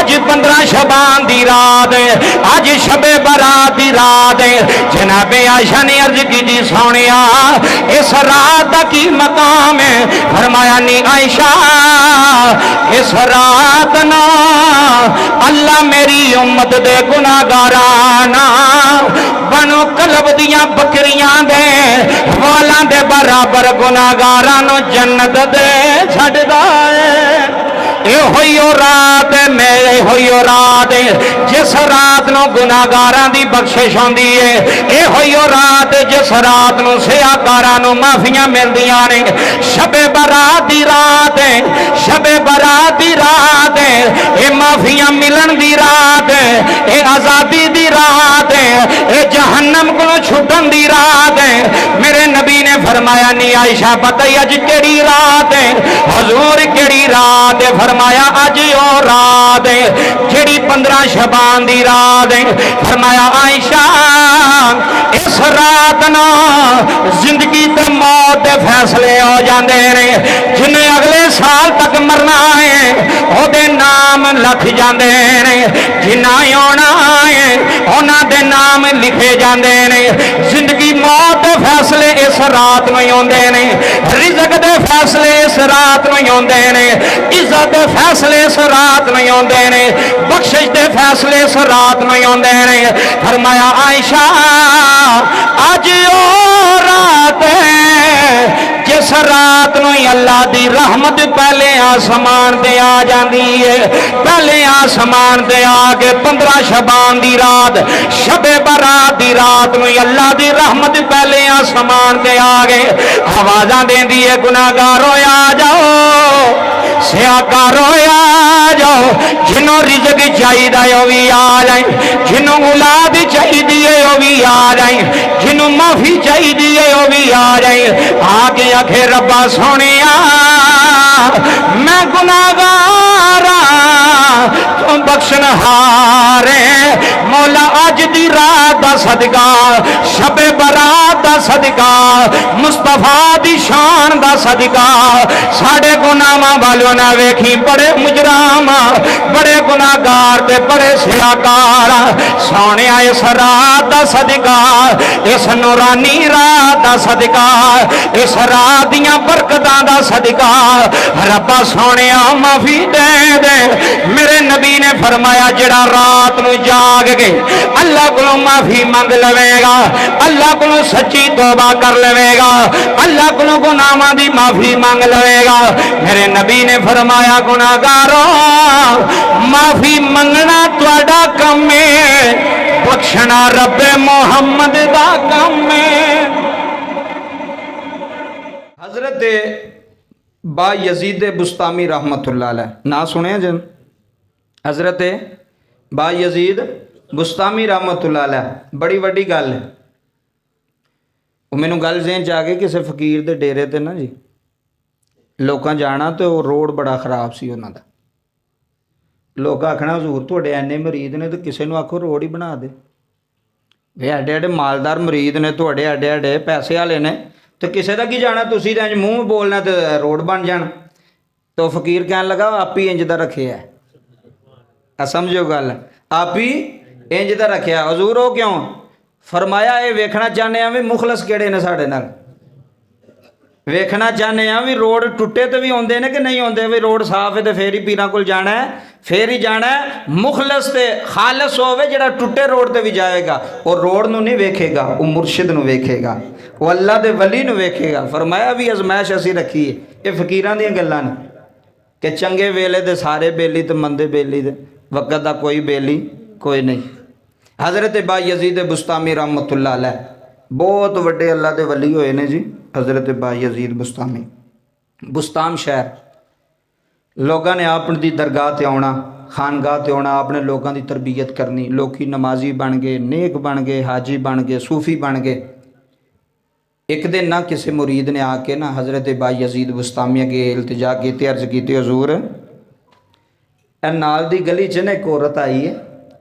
अज 15 शबान दी रात, अज शबे बरात दी रात। जनाबे आयशा ने अर्ज की जी सोनिया इस रात का की मकाम है? फरमाया नी आयशा, इस रात ना अल्लाह मेरी उम्मत दे गुनाहगारां बनो कलब दियां बकरियां दे वालां दे बराबर गुनाहगारां नूं जन्नत दे छड्डदा है। होई रात मेरे होई रात जिस रात नूं गुनाहगारां दी बख्शिश होंदी है। ये होई रात जिस रात नूं सियाकारां नूं माफियां मिलदियां ने। शबे बरात दी रात है, शबे बरात दी रात है, ये माफियां मिलन दी रात है, ये आजादी दी रात है, ये जहन्नम को छुटन दी रात है। मेरे नबी ने फरमाया नी आयशा पता ही अज केड़ी रात है? हजूर केड़ी रात है? फरमाया अज ओ रात है जेड़ी 15 शबान दी रात है। फरमाया आयशा इस रात ना जिंदगी ते मौत दे फैसले हो जाते ने। जिन्हें अगले साल तक मरना है ओदे नाम लिख जाते ने, जिन्हें आना है उन्हां दे नाम लिखे जाते ने। जिंदगी मौत दे फैसले इस रात में आते ने, रिज़्क दे फैसले इस रात में आते ने, इज्जत दे फैसले इस रात में आते ने, बख्शिश दे फैसले इस रात में आते ने। फरमाया आयशा अज ओ रात है जिस रात नूं अल्लाह दी रहमत पहले आसमान ते आ जाती है। पहले आसमान ते आके 15 शबान दी रात शबे बरात दी रात नूं अल्लाह दी रहमत पहले आसमान ते आ गए। आवाज़ां देंदी है गुनाहगारो आ जाओ, सियाकारो आ जाओ, जिन्हों रिज़्क चाहिदा है वो भी आ जाए, जिन्हों औलाद चाहिदी है वो भी आ जाए, जिन्हों माफी चाहिदी है वो भी आ जाए। आगे आखे रब्बा सोनिया मैं गुनाहगार तू बख्शनहार है। मौला अज दी रात दा सदका, शबे बरात दा सदका, मुस्तफा दी शान दा सदका साढ़े गुनाहां वालों ना वेखी बड़े मुजराम बड़े गुनाहगार ते बड़े सियाकार। सोने इस रात दा सदका, इस नूरानी रात दा सदका, इस रात दियां बरकतां दा सदका रब्बा सोने माफी दे दे। मेरे नबी ने फरमाया जेड़ा रात नूं जाग के अल्लाह को माफी मंग लवेगा, अल्लाह को सच्ची तौबा कर लवेगा, अल्लाह को गुनाहां दी माफी मंग लवेगा। मेरे नबी ने फरमाया गुनाहगारो माफी मंगना तुहाडा काम है, बख्शना रब्बे मुहम्मद दा काम है। हजरत बा यजीद बुस्तामी रहमतुल्लाह अलैह ना सुने जन? हजरत बा यजीद बुस्तामी रहमतुल्लाह अलैह बड़ी वड्डी गल है। मैनू गल ज़हन च आ गई किसी फकीर के डेरे ते ना जी लोकां जाना तो रोड बड़ा खराब सी उन्हां दा। लोग आखना हजूर तुहाडे इन्ने मरीद ने तो किसी नूं आखो रोड ही बना दे। वे एडे एडे मालदार मरीद ने तुहाडे एडे एडे पैसे वाले ने तो किसी का की जाना, तुसीं तां इंज मूँह बोलना तो रोड बन जाना। तो फकीर कहन लगा आप ही इंज दा रखे है। समझो गल, आप ही इंज दा रखे हजूर हो क्यों? फरमाया ये वेखना चाहते हैं भी मुखलस किहड़े ने साडे नाल, वेखना चाहते हैं भी रोड टुटे तो भी आते हैं कि नहीं आते, भी रोड साफ है तो फिर ही पीरां कोल जाना है, फिर ही जाना है। मुखलस ते खालस होवे जिहड़ा टुटे रोड ते भी जाएगा वो रोड नूं नहीं वेखेगा, वो मुर्शिद नूं वेखेगा, वो अल्लाह दे वली नूं वेखेगा। फरमाया भी अजमैश असी रखी है। ये फकीरां दियां गल्लां ने कि चंगे वेले दे सारे बेली तो मंदे बेली दे वक़्त दा कोई बेली कोई नहीं। हज़रत बा यजीद बुस्तामी रहमतुल्लाह अलैह बहुत वड्डे अल्लाह दे वली होए ने जी। हज़रत बा यजीद बुस्तामी बुस्ताम शहर लोगों ने अपनी दरगाह ते आना, खानगाह ते आना, अपने लोगों की तरबियत करनी। लोग नमाजी बन गए, नेक बन गए, हाजी बन गए, सूफी बन गए। एक दिन ना किसी मुरीद ने आके ना हज़रत बा यजीद बुस्तामी अगे इल्तिजा की, अर्ज की हजूर नाल दी गली च ना एक औरत आई है,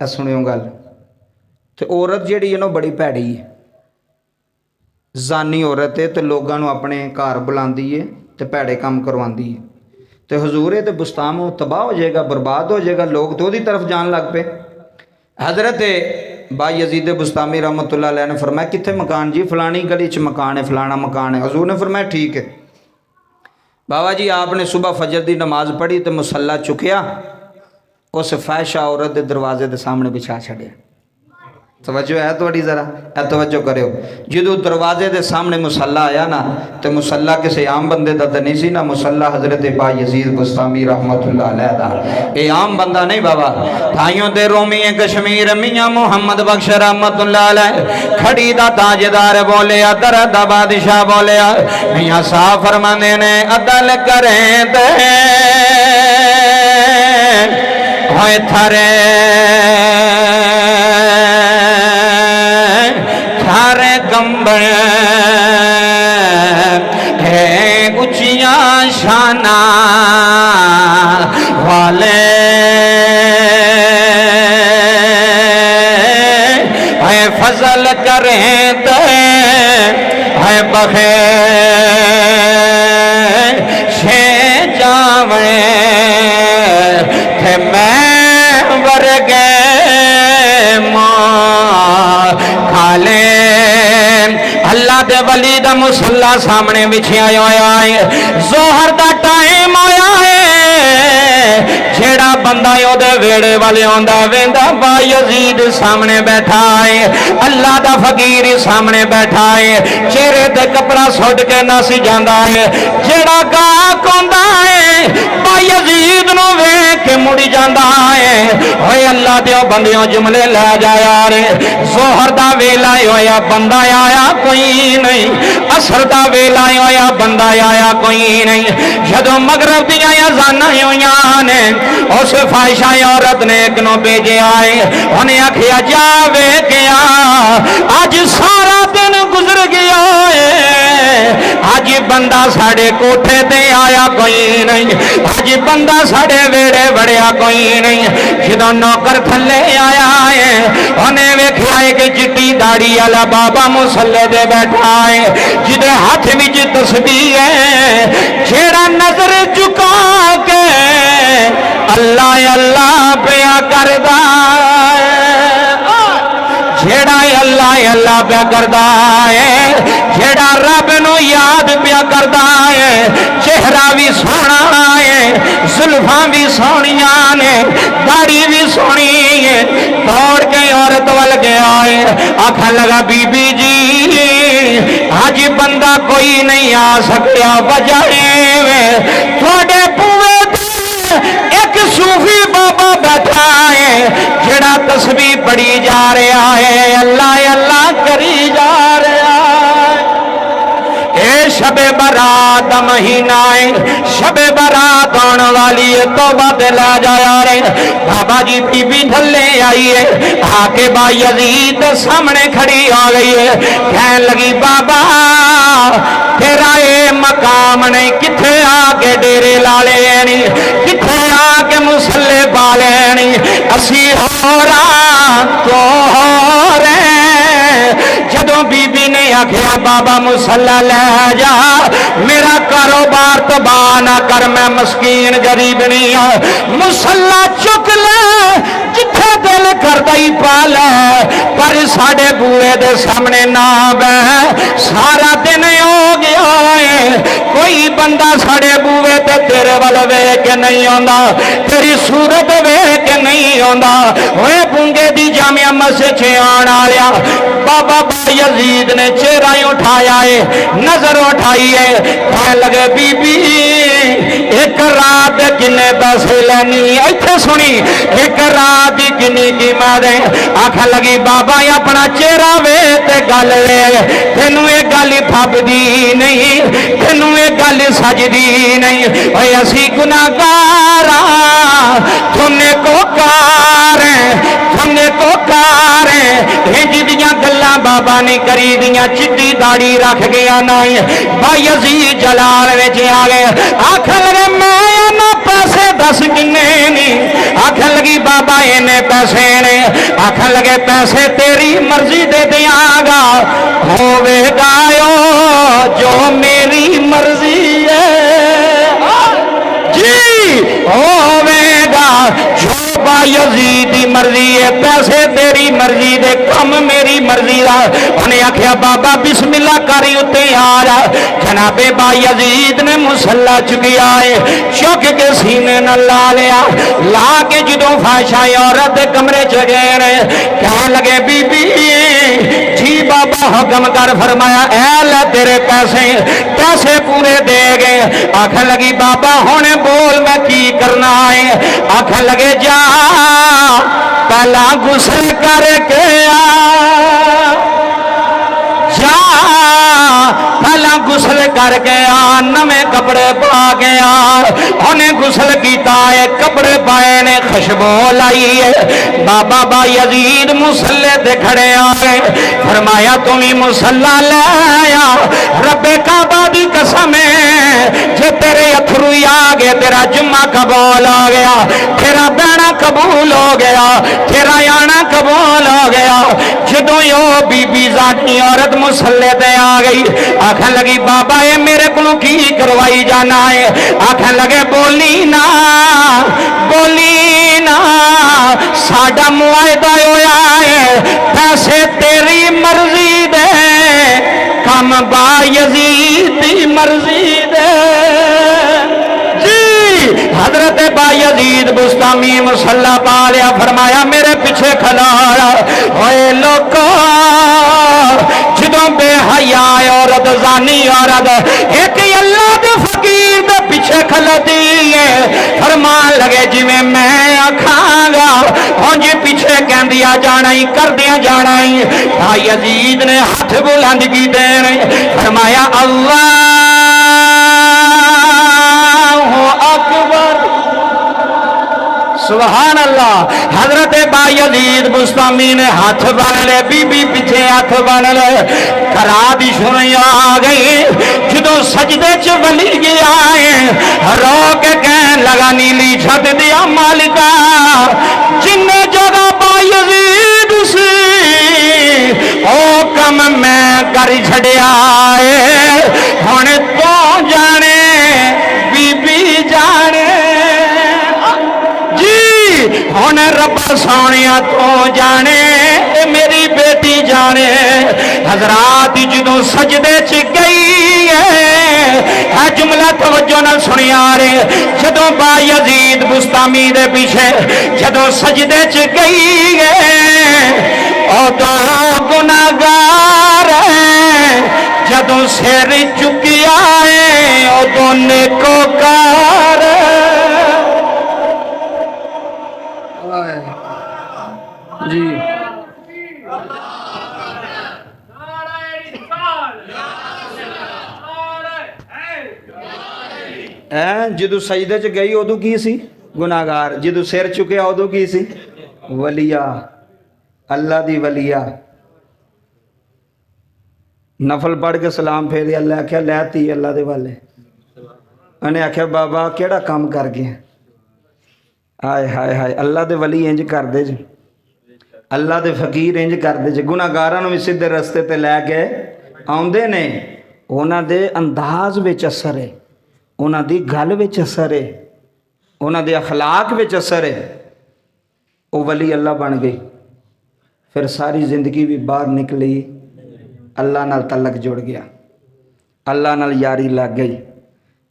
सुनियो गल। तो औरत जिहड़ी है ना बड़ी भैड़ी है, जानी औरत है। तो लोगों अपने घर बुलाती है तो भैड़े काम करवाती है। तो हजूर तो बुस्ताम तबाह हो जाएगा, बर्बाद हो जाएगा, लोग तो तरफ जान लग पे। हज़रत बाई यजीद बुस्तामी रहमतुल्लाह अलैह ने फरमाया कित्थे मकान जी? फलानी गली च मकान है, फलाना मकान है। हजूर ने फरमाया ठीक है। बाबा जी आपने सुबह फजर की नमाज पढ़ी तो मुसल्ला चुकया, उस फैशा औरत के दरवाजे के सामने बिछा छड़िया। तवज्जो है थोड़ी ज़रा, तवज्जो करो। जो दरवाजे के सामने मुसल्ला आया ना, तो मुसल्ला किसी आम बंदे का तो नहीं सी ना, मुसल्ला हज़रत बाई यजीद बुस्तामी रहमतुल्लाह अलैह दा। ये आम बंदा नहीं बाबा। भाइयों ते रोमी कश्मीर मियाँ मुहम्मद बख्श रहमतुल्लाह अलैह खड़ी दा ताजदार बोलिया, दर दा बादशाह बोलिया। मियाँ साहब फरमाने ने अदल करें ते होए थरे थारे कंबल है उचिया शाना वाले है फजल करें तो है बखे शे जावे थे मैं वर्गे खाले। अल्लाह दे वली दा मुसल्ला सामने बिछिया होया है, जोहर दा टाइम होया है। जेड़ा बंदा ओदे वेड़े वाले आंदा वेंदा, बाई यजीद सामने बैठा है, अल्लाह दा फकीर सामने बैठा है, चेहरे ते कपड़ा सुट के नस जांदा है। जेड़ा गाहक आंदा है बाई यजीद नु वेख के मुड़ जांदा है। ओए अल्लाह दे बंदियों जुमले लै जा यार। जोहर दा वेला होया बंदा आया कोई नहीं, असर दा वेला होया बंदा आया कोई नहीं। जदों मगरब दी अज़ानां होईयां ने, उस फाहिशा औरत ने एक नूं भेजे आए, उन्हें आखिया जा वेखिया अज सारा दिन गुजर गया है, अज बंदा साढ़े कोठे ते आया कोई नहीं, अज बंदा साढ़े वेड़े वड़िया कोई नहीं। जदों नौकर थले आया है, उन्हें वेखिया कि चिट्टी दाड़ी वाला बाबा मुसल्ले दे बैठा है, जिदे हाथ विच तस्बीह है, जेड़ा नजर झुका के अल्लाह अल्लाह पिया करदा है, जेड़ा अल्लाह अल्लाह पिया करदा है, जेड़ा रब नू याद पिया करदा है। चेहरा भी सोहना है, जुल्फां भी सोहनियां ने, दाढ़ी भी सोहनी है। दौड़ के औरत वाल गया है, आखन लगा बीबी जी आज बंदा कोई नहीं आ सकता, वजह थोड़े बूहे एक सूफी बाबा बैठा है, जेड़ा तस्बीह पढ़ी जा रहा है, अल्लाह अल्लाह करी जा रहा है। ए शबे बरात महीना है, शबे बरात आने वाली है, तौबा ते ला जाया रे। बाबा जी बीबी थल्ले आई है, आके बाई यजीद सामने खड़ी आ गई है, कहने लगी बाबा तेरा ये मकाम नहीं, किथे आके डेरे ला लेनी, किथे आके मुसल्ले पा लेनी, असी हो रहा तो हो रहे। जदों बीबी ने आखिया बाबा मुसल्ला ले जा, मेरा कारोबार तबाह ना कर, मैं मस्कीन गरीब नहीं हूं, मुसल्ला चुक ले जिथे दिल करदा ही पा ले, पर साढ़े बूहे दे सामने ना बह। सारा दिन हो गया है, कोई बंदा साढ़े बूहे ते तेरे वाल वेख के नहीं आंदा, तेरी सूरत वेख के नहीं आंदा। ओए बूंगे दी जामिया मस्जिद च आण वालिया, बाबा यजीद ने चेहरा ही उठाया है, नजर उठाई है, कह लगे बीबी एक रात किन्ने पैसे लेनी, इत्थे सुनी एक रात की किन्नी कीमत है। आख लगी बाबा अपना चेहरा वे ते गल वे, तेनू ये गल फबदी नहीं, तेनू ये गल सजदी नहीं। भाई असी गुनाहगार थोने को कार थोने को कार इंज दियां गल्लां बाबा ने करी दियां, चिट्टी दाढ़ी रख गया नहीं। भाई यजीद जलाल विच आ गए, आख लगे मैं ना पैसे दस किन्ने नहीं, आख लगी बाबा इन्ने पैसे ने, आख लगे पैसे तेरी मर्जी दे दियांगा, होवेगा जो मेरी मर्जी है, जी होवेगा जो बायजीद दी मर्जी है, पैसे तेरी मर्जी दे, कम मेरी मर्जी दा। उन्हें आख्या बाबा बिस्मिल्लाह करी उत्ते आ जा। जनाबे बायजीद ने मुसल्ला चुकिया है, चुक के सीने न ला लिया। ला के जो फाशा औरत कमरे च गए ने, कहने लगे बीबी जी बाबा हुक्म कर। फरमाया ऐ ले तेरे पैसे, पैसे पूरे दे गए। आखन लगी बाबा हुणे बोल मैं की करना है। आखन लगे जा पहला गुस्ल करके आ, जा पहला गुस्ल करके आ, नवे कपड़े पा के आ। उन्हें गुस्ल किया है, कपड़े पाए ने, खुशबू लाई है। बाबा बायजीद मुसल्ले ते खड़े आ गए। फरमाया तुम ही मुसल्ला ले आया, रब्बे काबा दी कसम है जे तेरे अथरू आ गए, तेरा जुम्मा कबूल हो गया, तेरा बहना कबूल हो गया, तेरा आना कबूल हो गया। जदों यो बीबी जानी औरत मुसल्ले ते आ गई, आखन लगी बाबा ये मेरे को की करवाई जाना है। आखन लगे बोली ना बोली ना, साडा मुआयदा होया है, पैसे तेरी मर्जी दे, कम बायजीद दी मर्जी दे। जी हजरत बायजीद बुस्तामी मुसल्ला पा लिया। फरमाया मेरे पीछे खड़ा ओए लोको, जदों बेहया औरत जानी औरत एक अल्लाह दे फकीर दे पीछे खलोती है, फरमान लगे जिवें मैं आखांगा उंज पीछे कहंदिया जाना ही, करदिया जाना ही। बायजीद ने हाथ बुलंद कीते ने, फरमाया अल्लाह अकबर, सुभान अल्लाह। हजरत बायजीद बुस्तामी ने हाथ बन ले, बीबी पीछे हाथ बन ले, करा दी सुनी आ गई। जदों सजदे च वली गया है, रो के कहन लगा नीली छत दिया मालिका, जिन्ने जगह बायजीद सी ओ कम मैं कर छड़िया है, हुण तो जाने बीबी जाने हुण रब सोनिया तो जाने, मेरी बेटी जाने। हजरात जदों सजदे च गई है, जुमला तवज्जो नाल सुनिया रे, जदों बायजीद बुस्तामी दे पीछे जदों सजदे च गई है, उदों गुनाहगार है, जदों सिर चुकिया है उदों नेकोकार। जी जदों सजदे च गई उदों की सी गुनाहगार, जदों सिर चुकिया उदों की सी वलिया, अल्लाह दी वलिया। नफल पढ़ के सलाम फेर अल्लाह आख्या लैती अल्लाह दे वाले। उन्हें आख्या बाबा केड़ा काम कर गया? हाय हाय हाय, अल्लाह दे वली इंज करदे जे, अल्लाह दे फकीर इंज करदे जे, गुनाहगारां नूं भी सीधे रस्ते ते लैके आउंदे ने। उन्हां दे अंदाज विच असर है, उन्हां दी गल विच असर है, उन्हां दे अखलाक विच असर है। वो वली अल्लाह बन गई, फिर सारी जिंदगी भी बाहर निकली, अल्लाह नाल तलक जुड़ गया, अल्लाह नाल यारी लग गई,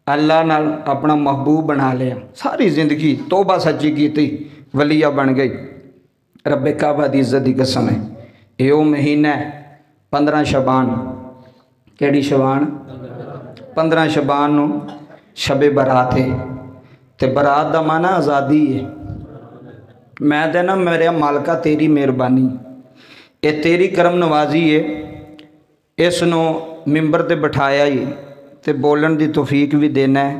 अल्लाह नाल अपना महबूब बना लिया, सारी जिंदगी तौबा सच्ची की, वलिया बन गई। रब्बे काबा दी इज्जत दी कसम है, यो महीना 15 शबान, केड़ी शबान? 15 शबान नूं शबे बरात है, ते बरात दा माना आज़ादी है। मैं ते ना मेरे मालका तेरी मेहरबानी, ये तेरी करम नवाजी है, इसनों मिंबर ते बिठाया ही ते बोलन दी तौफीक भी देना है,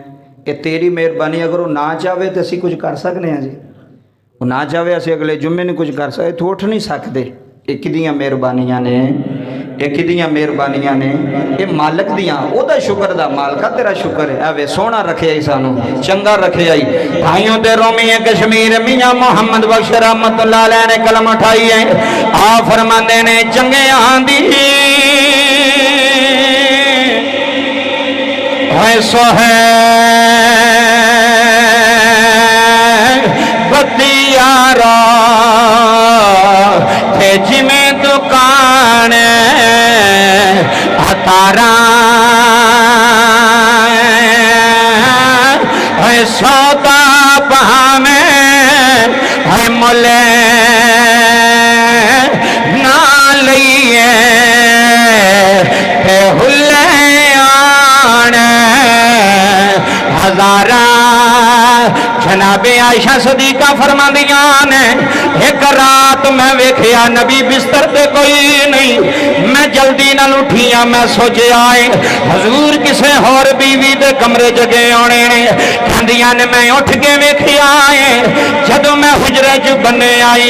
ये तेरी मेहरबानी। अगर वो ना चाहे तो असी कुछ कर सकते हैं जी, वो ना चाहे असी अगले जुम्मे नहीं कुछ कर सकते, तो उठ नहीं सकते। एक दियां मेहरबानियां ने, एक दियां मेहरबानियां ने, ये मालक दियां, ओदा शुक्र दा मालका तेरा शुक्र है। वे सोहना रखे आई, सानू चंगा रखे आई। भाइयों ते रोमी कश्मीर मियां मोहम्मद बख्श रहमतुल्लाह अलैह ने कलम उठाई है। आ फरमांदे ने चंगे आंदी होए सोहे बतियारा थे जिमें दुकान तारा सौदा पामे है मोले ना लिये हुले आने हजारा। जनाबे आयशा सदीका फरमांदियां ने एक रात मैं वेखिया नबी बिस्तर ते कोई नहीं, मैं जल्दी नाल उठिया, मैं सोचा है हजूर किसे होर बीवी दे कमरे जगे आने ने। कहंदियां ने मैं उठ के वेखिया है जदों मैं हुजरे च बने आई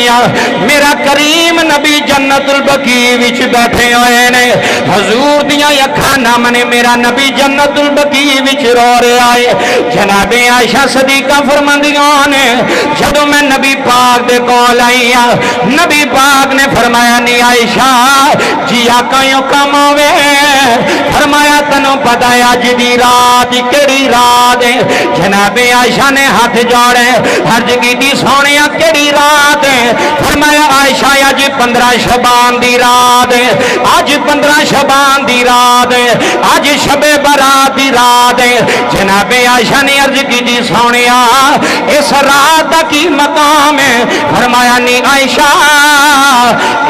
मेरा करीम नबी जन्नतुल बकी विच बैठे हुए ने। हजूर दियां अखां नामने मेरा नबी जन्नतुल बकी विच रो रहा है। जनाबे आयशा सदीका फरमांदियां ने जदों मैं नबी पाक दे कोल आई नबी पाक ने फरमाया नी आयशा जिया कयो कम आवे। फरमाया तैनूं पता है अज दी रात केड़ी रात है। जनाबे आयशा ने हाथ जोड़े अर्ज की सोनिया केड़ी रात है। फरमाया आयशा अज 15 शबान दी रात है, अज 15 शबान दी रात है, अज शबे बरात दी रात है। जनाबे आयशा ने अर्ज की सोनिया इस रात का की मकाम है। फरमाया नी आयशा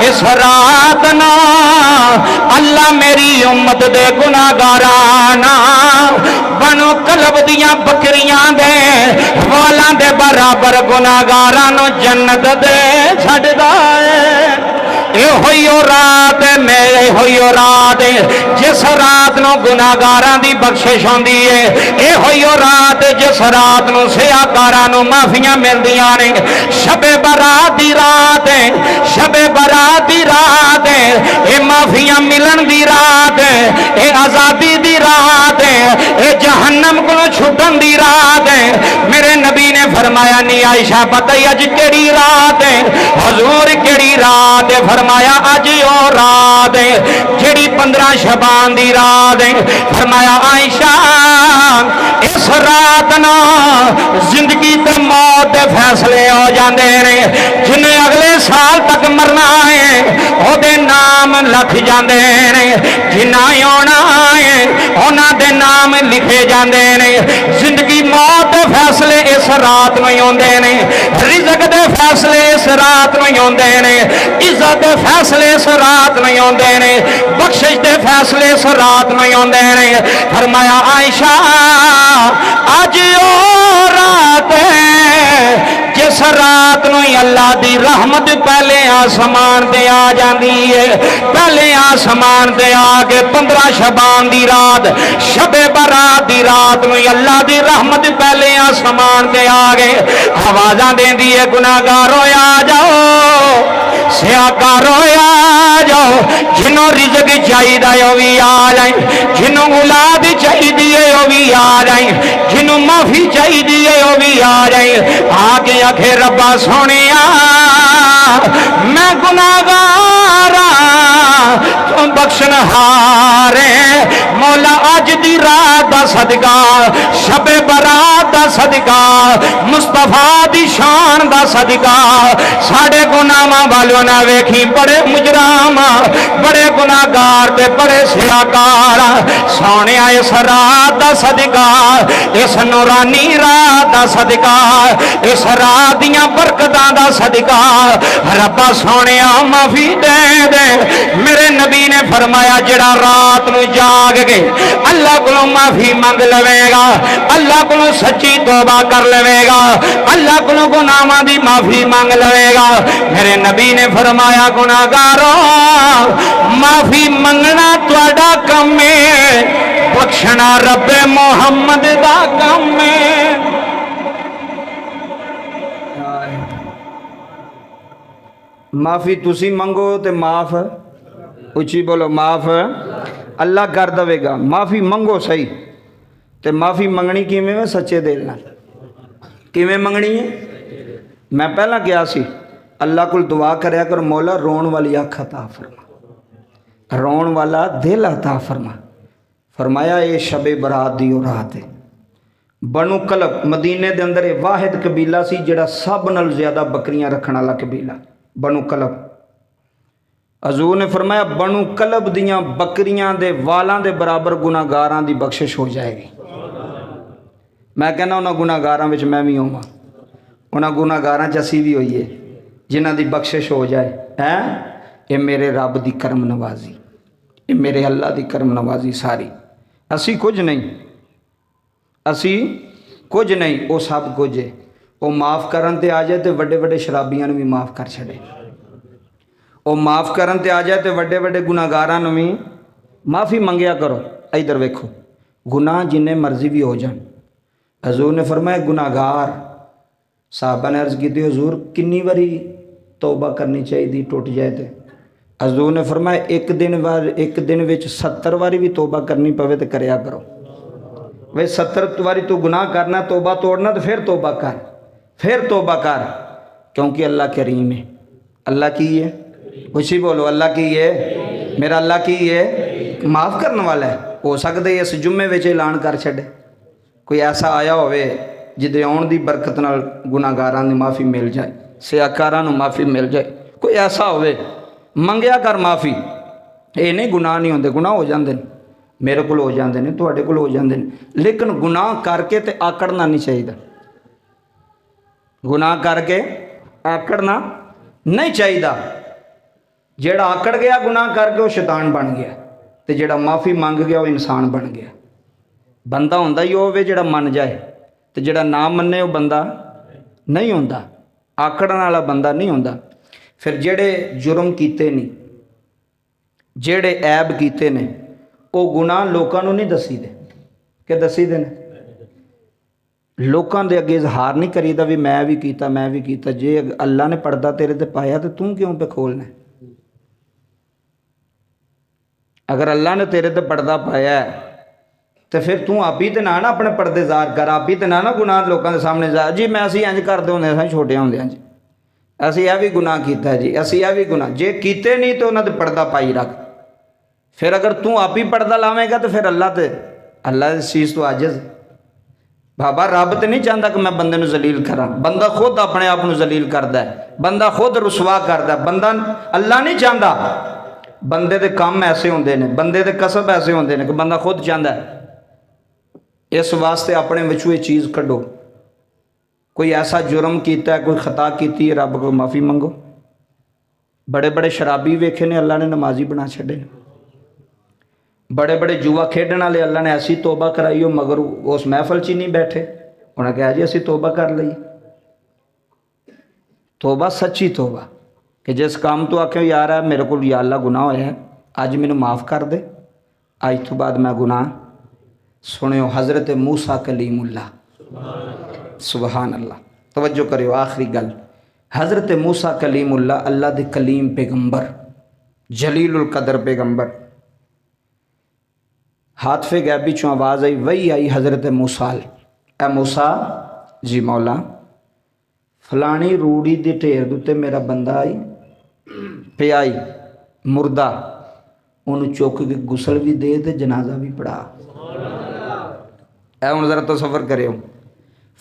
इस रात ना अल्लाह मेरी उम्मत दे गुनाहगारा ना बनो कलब दियां बकरियां दे वालां दे बराबर गुनाहगारां नूं जन्नत दे छड्डदा है। यो रात मेरे होयो रात जिस रात नूं गुनाहगारां दी बख्शिश होंदी है। यो रात जिस रात नूं सियाकारां नूं माफियां मिलदियां ने। शबे बरात दी रात है, शबे बरात दी रात है, ये माफियां मिलन दी रात है, ये आजादी दी रात है, ये जहन्नम को छुटन दी रात है। मेरे नबी ने फरमाया नी आयशा पता ही अज केड़ी रात है। हजूर केड़ी रात है। फरमाया अज ओ रात है जेड़ी 15 शबान दी रात है। फरमाया आयशा इस रात ना जिंदगी ते मौत दे फैसले हो जाते हैं। जिन्हें अगले साल तक मरना है ओदे नाम लिख जाते हैं, जिन्ना आना है उन्हां दे नाम लिखे जाते हैं। जिंदगी मौत दे फैसले इस रात में आते हैं, रिज़्क दे फैसले इस रात में आते हैं, इज्जत दे फैसले इस रात में आते हैं, बख्शिश दे फैसले इस रात में आते हैं। फरमाया आयशा अज ओ रात है जिस रात नूं अल्लाह दी रहमत पहले आसमान ते आ जाती है। पहले आसमान ते आके 15 शबान दी रात शबे बरात दी रात नूं अल्लाह दी रहमत पहले आसमान ते आ गए। आवाज़ां देंदी है गुनाहगारो आ जाओ, सियाकारो आ जाओ, जिन्हों रिज़्क चाहिदा है वो भी आ जाए, जिन्हों औलाद चाहिदी है वो भी आ जाए, जिन्हों माफी चाहिदी है वो भी आ जाए। आके आखे रब्बा सोनिया मैं गुनाहगारा तू बख्शनहार है। मौला अज दी रात दा सदका, शबे बरात दा सदका, मुस्तफा दी शान दा सदका साढ़े गुनाहां वालों ना वेखी बड़े मुजराम बड़े गुनाहगार ते बड़े सियाकार सोने इस रात दा सदका, इस नूरानी रात दा सदका, इस रात दियां बरकतां दा सदका रब्बा सोने माफी दे दे। मेरे नबी ने फरमाया जड़ा रात नूं जाग के अल्लाह को माफी मंग लवेगा, अल्लाह को सच्ची तौबा कर लवेगा, अल्लाह को गुनाहां दी माफी मंग लवेगा। मेरे नबी ने फरमाया गुनाहगारों माफी मंगना तुहाडा काम है, बख्शना रब्बे मुहम्मद दा काम है। माफ़ी तुसी मंगो तो माफ़ उची बोलो माफ़ अल्लाह कर देगा। माफ़ी मंगो सही तो माफ़ी मंगनी किवें है सच्चे दिल नाल किवें मंगनी है। मैं पहला कहा सी अल्लाह को दुआ करया कर मौला रोण वाली अख अता फरमा, रोण वाला दिल अता फरमा। फरमाया ये शबे बरात दी रात है, बनु कलब मदीने दे अंदर ये वाहिद कबीला सी जिहड़ा सब नाल ज़्यादा बकरियां रखण वाला कबीला, बनु कलब। हजूर ने फरमाया बनु कलब दियां बकरियां दे वालां दे बराबर गुनाहगारां दी बख्शिश हो जाएगी। मैं कहना उन्हां गुनाहगारां विच मैं भी होवां, उन्हां गुनाहगारां च असीं भी होईए जिन्हां दी बख्शिश हो जाए। हैं ये मेरे रब दी करम नवाजी, ये मेरे अल्लाह दी करम नवाजी सारी। असी कुछ नहीं, असी कुछ नहीं, वो सब कुछ है। वो माफ़ करन ते आ जाए तो वड्डे वड्डे शराबियां नूं भी माफ़ कर छड़े। वो माफ़ करन ते आ जाए तो वड्डे वड्डे गुनाहगारां नूं भी माफ़ी मंगिया करो। इधर वेखो, गुनाह जिन्ने मर्जी भी हो जान, हजूर ने फरमाया गुनाहगार, साहबा ने अर्ज़ की हजूर किन्नी बारी तौबा करनी चाहिए टुट जाए तो? हजूर ने फरमाया एक दिन विच 70 बारी भी तौबा करनी पवे तो करया करो। वे 70 बारी तू गुनाह करना, तौबा तोड़ना, तो फिर तौबा कर, फिर तौबा कर, क्योंकि अल्लाह करीम है। अल्लाह की है, खुशी बोलो, अल्लाह की है, मेरा अल्लाह की है, माफ़ करने वाला है। हो सकता है इस जुम्मे विच ऐलान कर छड़े, कोई ऐसा आया होवे जिदे आउण दी बरकत नाल गुनाहगारां दी माफ़ी मिल जाए, सियाकारां नूं माफ़ी मिल जाए। कोई ऐसा होवे, मंगिया कर माफ़ी। ये नहीं गुनाह नहीं होंदे, गुनाह हो जाते हैं, मेरे को हो जाते हैं, तुहाडे कोल हो जाते हैं, लेकिन गुनाह करके तो आकड़ना नहीं चाहिए। गुनाह करके आकड़ना नहीं चाहिए। जेड़ा आकड़ गया गुनाह करके वो शैतान बन गया, तो जेड़ा माफ़ी मंग गया वो इंसान बन गया। बंदा होंदा ही होवे जेड़ा मन जाए, तो जेड़ा ना मन्ने वो बंदा नहीं होंदा, आकड़न वाला बंदा नहीं होंदा। फिर जेड़े जुर्म कीते नहीं, जेड़े ऐब कीते ने, वो गुनाह लोकां नूं नहीं दसी दे, कि दसी दे ने लोकां दे अगे इजहार नहीं करीदा भी मैं भी कीता, मैं भी कीता। जे अल्लाह ने पर्दा तेरे ते पाया तो तू क्यों पे खोलना? अगर अल्लाह ने तेरे ते पर्दा पाया है तो फिर तू आप ही तो ना अपने पर्दे ज़ाहिर कर, आप ही तो ना गुनाह लोगों के सामने जा जी मैं असीं इंज करदे हुंदे सां छोटे हुंदियां जी, असीं यह भी गुनाह कीता है जी, असीं यह भी गुनाह, जे कीते नहीं तो उन्होंने पर्दा पाई रख। फिर अगर तू आप ही पर्दा लावेगा तो फिर अल्लाह इस चीज़ तो आजिज़। बाबा रब तो नहीं चाहता कि मैं बंदे नूं जलील करा, बंदा खुद अपने आप नूं जलील करता है, बंदा खुद रुसवा करता है। बंदा, अल्लाह नहीं चाहता। बंदे दे काम ऐसे होंदे ने, बंदे दे कसब ऐसे होंदे ने कि बंदा खुद चाहता है। इस वास्ते अपने विचों ये चीज़ कढ़ो। कोई ऐसा जुर्म किया, कोई खता की, रब को माफ़ी मंगो। बड़े बड़े शराबी वेखे ने अल्लाह ने नमाजी बना छड़े, बड़े बड़े जुआ खेडण वाले अल्लाह ने ऐसी तौबा कराई हो, मगर उस महफल च ही नहीं बैठे। उन्हें कहा जी असी तौबा कर ली। तौबा सच्ची तौबा कि जिस काम तो आख्यो यार है मेरे को या अल्लाह गुनाह होया है, अज मैनू माफ़ कर दे, अज तो बाद मैं गुनाह। सुनियो हज़रत मूसा कलीमुल्लाह, सुबहान अल्लाह, तवज्जो करियो आखिरी गल। हज़रत मूसा कलीमुल्लाह अल्लाह दे कलीम पैगंबर, जलीलुल कदर पैगंबर। हाथफे गैबी चों आवाज़ आई, वही आई हज़रत मूसा, ए मूसा जी मौला फलानी रूड़ी दे ढेर दे उत्ते मेरा बंदा आई पिया आई मुर्दा, उन्होंने चुक के गुसल भी दे ते जनाजा भी पढ़ा। ऐ हुण ज़रा तसव्वुर करियो,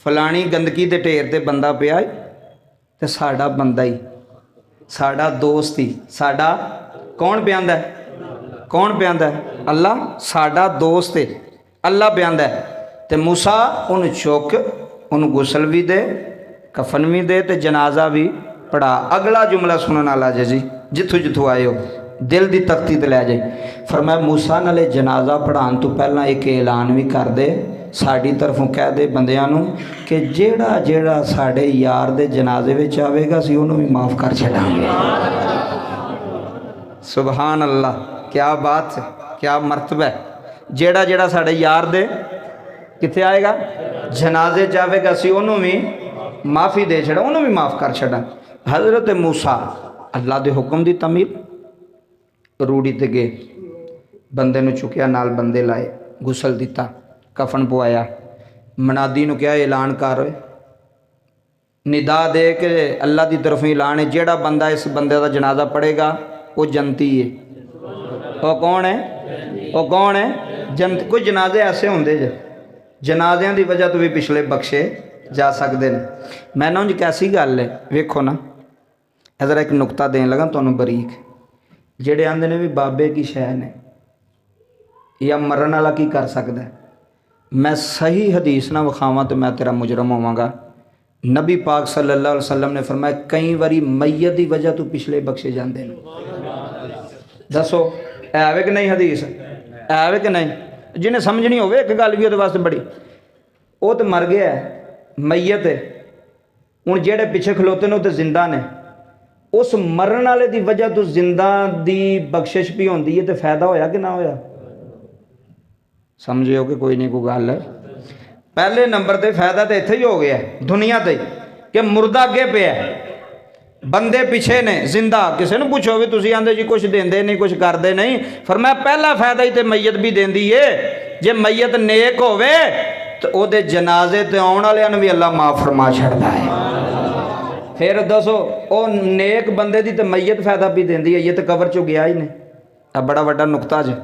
फलानी गंदगी दे ढेर ते बंदा पिया ते साडा बंदा ही, साडा दोस्त ही, साडा कौन पियांदा है? कौन पियांदा है? अल्लाह। साडा दोस्त है, अल्लाह पियांदा है। ते मूसा उन्हें चुक, उन्हें गुसल भी दे, कफन भी दे ते जनाजा भी पढ़ा। अगला जुमला सुनने वाला जी, जिथों जिथों आए हो दिल की तख्ती ते लै जाए। फरमाया मूसा नाले जनाजा पढ़ाने तो पहला एक ऐलान भी कर दे, साड़ी तरफों कह दे बंदियां नूं कि जेड़ा जेड़ा साडे यार दे जनाजे विच आवेगा असीं उहनूं भी माफ़ कर छड्डांगे। सुबहान अल्लाह, क्या बात है, क्या मरतबा है। जेड़ा जेड़ा साडे यार दे कित्थे आएगा जनाजे च आवेगा असीं उहनूं भी माफ़ी दे छड़ा, उहनूं भी माफ़ कर छड़ा। हज़रत मूसा अल्लाह दे हुक्म दी तमील रूड़ी ते गए, बंदे नूं चुकिया, नाल बंदे लाए, गुसल दिता, कफन पवाया, मनादी नूं कहा ऐलान कर, निदा दे के अल्लाह की तरफों ऐलान है, जेड़ा बंदा इस बंदे का जनाजा पड़ेगा वो जनती है। वो कौन है? वो कौन है? जनती। कोई जनाजे ऐसे होंदे जे जनाजियां की वजह तो भी पिछले बख्शे जा सकते हैं। मैं ना एक ऐसी गल है, वेखो ना इधर एक नुकता देन लगा तुहानूं बरीक, जेड़े आंदे ने भी बाबे की शै ने या मरण वाला की कर सकता है, मैं सही हदीस ना विखावां तो मैं तेरा मुजरम होवांगा। नबी पाक सल्लल्लाहु अलैहि वसल्लम ने फरमाया कई बारी मैयत की वजह तो पिछले बख्शे जाते हैं। दसो है कि नहीं, हदीस है कि नहीं? जिन्हें समझनी हो एक गल भी वो वास्ते बड़ी, वो तो मर गया है, मैयत है, हुण जेड़े पिछे खलोते ने वो तो जिंदा ने, उस मरण वाले की वजह तो जिंदा की बख्शिश भी होंदी है, तो फायदा होया कि ना होया? समझियो कि कोई नहीं, कोई गल है। पहले नंबर पर फायदा तो इत्थे ही हो गया दुनिया ते कि मुर्दा अगे पे है, बंदे पिछे ने जिंदा। किसी ने पूछो भी तुम आंदे जी कुछ देंदे नहीं, कुछ करते नहीं, फरमाया पहला फायदा ही तो मैयत भी देंदी है। जे मैयत नेक होवे तो उहदे जनाजे ते आउण वालियां भी अल्लाह माफ़ फरमा छड़दा है। फिर दसो वो नेक बंदे की तो मैयत फायदा भी देंदी है, ये तो कबर चो गया ही नहीं। अब बड़ा वड्डा नुकता जे,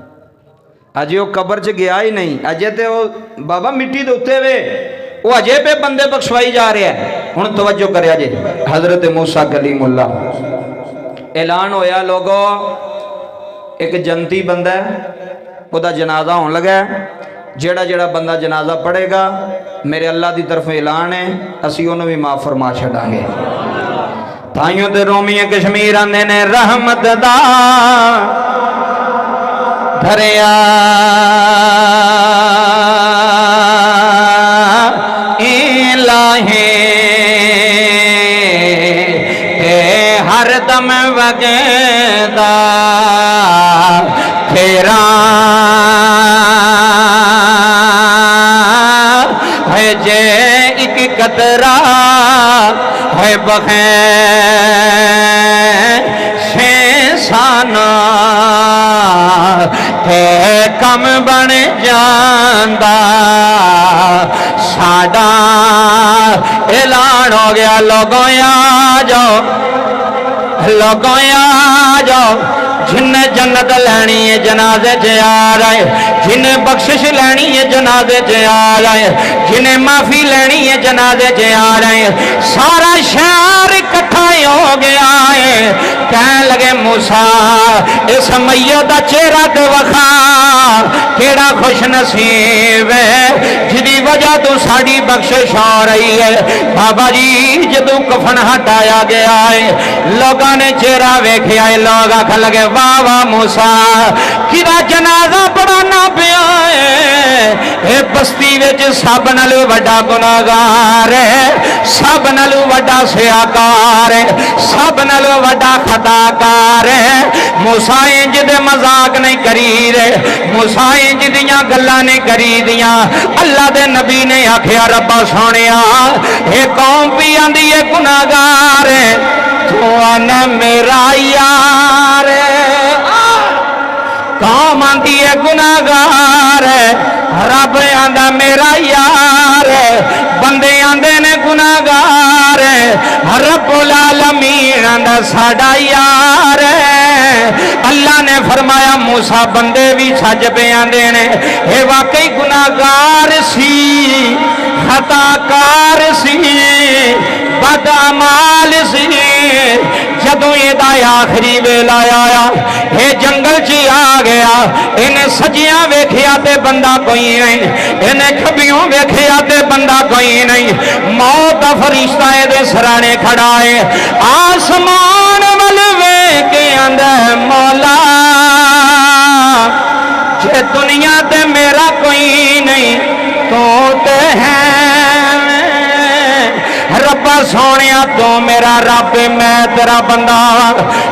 अजे वो कबर च गया ही नहीं, अजे तो वो बाबा मिट्टी के उत्ते वे वो अजे पे बंदे बख्शवाई जा रहा है। हुण तवज्जो करिया जे, हजरत मूसा कलीमुल्लाह ऐलान होया लोगो, एक जनती बंदा है, उसका जनाजा होने लगा, जेड़ा जेड़ा बंदा जनाजा पढ़ेगा मेरे अल्लाह की तरफ ऐलान है असी उन्होंने भी माफ़ फरमा छड़ांगे। ताइयों ते रोमिया कश्मीर आंदे ने रहमत दा धरिया इलाही हर दम वगदा तेरा है जे एक कतरा है बखे शेसाना ते कम बन जांदा। साडा ऐलान हो गया, लोगों आ जाओ, लोगों आ जाओ, जिन्हें जन्नत लैनी है जनाजे च आ रहे, जिन्हें बख्शिश लैनी है जनाजे च आ रहे, जिन्हें माफ़ी लैनी है जनाजे च आ रहे। सारा शहर इकट्ठा हो गया है, कहने लगे मूसा इस मैयत का चेहरा तो वखा, केड़ा खुश नसीब है जिदी वजह तो साड़ी बख्शिश हो रही है। बाबा जी जदों कफन हटाया गया है, लोगों ने चेहरा वेख्या है, लोग आख लगे वाह वाह मूसा किदा जनाजा पढ़ाना पिया है। बस्ती विच सब नालों वड्डा गुनाहगार है, सब नालों वड्डा सियाकार है, सब नालों वड्डा खताकार है। मूसा इंज दे मजाक नहीं करी रहे, मूसा इंज दियां गल्लां नहीं करी दियां। अल्लाह दे नबी ने आखिया रब्बा सोनिया ये कौम भी आंदी है गुनाहगार है, तू आना मेरा यार कौम आंदी है गुनाहगार है, रब आंदा मेरा यार है, बंदे आंदे ने गुनाहगार है, रब्बुल आलमीन आंदा साडा यार है। अल्लाह ने फरमाया मूसा बंदे भी सज पे आंदे ने, ये वाकई गुनाहगार सी, खताकार सी, बदअमाल सी। जदों एदा आखिरी वेला आया, ये जंगल च आ गया, इन्हें सजिया वेखिया ते बंदा कोई नहीं, इन्हें खबियों वेखिया ते बंदा कोई नहीं। मौत का फरिश्ता ये सराने खड़ा है, आसमान वल वेख के आंदा मौला जे दुनिया ते मेरा कोई नहीं तो ते है रब्बा सोनिया तू मेरा रब मैं तेरा बंदा,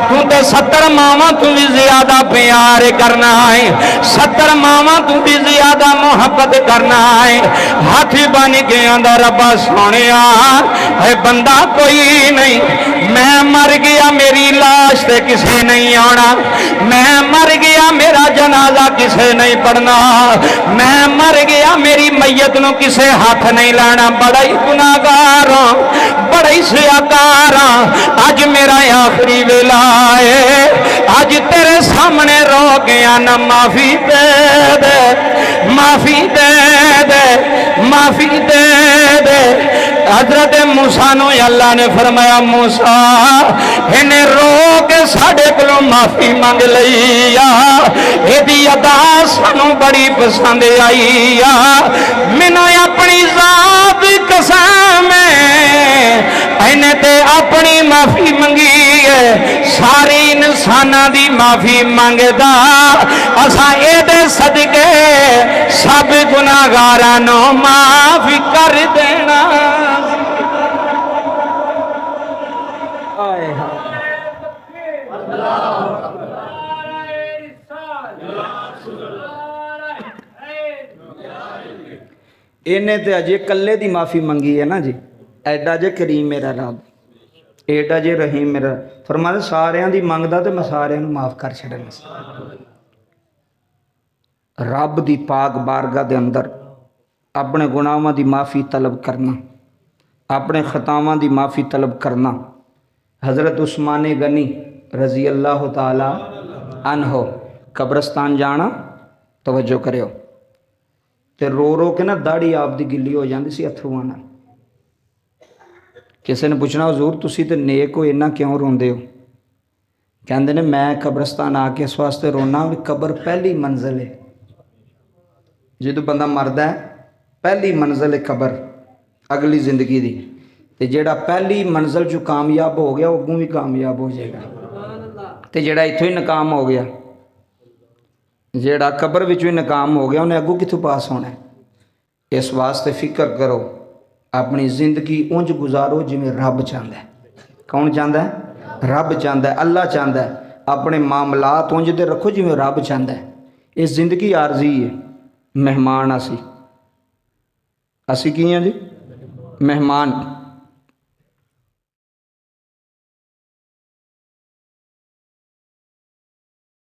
तू तो 70 मावां तू भी ज्यादा प्यार करना है, 70 मावां तू भी ज्यादा मोहब्बत करना है। हाथ बन के आंदा रब्बा सोनिया है बंदा कोई नहीं, मैं मर गया मेरी लाश ते किसे नहीं आना, मैं मर गया मेरा जनाजा किसे नहीं पढ़ना, मैं मर गया मेरी मैयत नूं किसे हाथ नहीं लाना। बड़ा ही गुनाहगार बड़ा ही सियाकार अज मेरा आखिरी वेला है, अज तेरे सामने रो गया ना, माफी दे दे, माफी दे दे, माफी दे दे। हजरत मूसा नु अल्लाह ने फरमाया मूसा इन्हें रो के साडे कोलों माफी मंग लई आ, एदी अदा सानू बड़ी पसंद आई आ। मैनू अपनी जात कसम इन्हें ते अपनी माफी मंगी है, सारे इंसाना दी माफी मंगदा असा एदे सदके सब गुनाहगारां नू माफ कर देना। आए हाँ इन्हें ते अजे कल्ले दी माफी मंगी है ना जी। एडा जे करीम मेरा रब, एडा जे रहीम मेरा, फरमाया सारियां दी मंगदा ते मैं सारियां नू माफ कर छड़ना। रब दी पाक बारगाह दे अंदर अपने गुनाहां दी माफ़ी तलब करना, अपने खतावां दी माफ़ी तलब करना। हज़रत उस्मान गनी रजी अल्लाह ताला अन्हो कब्रस्तान जाना, तवज्जो करियो, ते रो रो के ना दाढ़ी आप दी गिल्ली हो जाती सी अथरुआं नाल। किसी ने पूछना हजूर तुसी ते नेक हो, इन्ना क्यों रोंदे हो? कहंदे ने मैं कब्रस्तान आके इस वास्ते रोना भी कब्र पहली मंजिल है, जो बंदा मरदा है पहली मंजिल है कब्र अगली जिंदगी दी, ते जेड़ा पहली मंजिल चो कामयाब हो गया अगों भी कामयाब हो जाएगा, ते जेड़ा इत्थों ही नाकाम हो गया, जेड़ा कब्र विचों ही नाकाम हो गया उन्हें अगों कित्थों पास होना है। इस वास्ते फिक्र करो, अपनी जिंदगी उंज गुजारो जिमें रब चाहता है। कौन चाहता है? रब चाहता है, अल्लाह चाहता है। अपने मामलात उंज दे रखो जिमें रब चाहता है। इस जिंदगी आरजी है, मेहमान असी की हैं जी, मेहमान।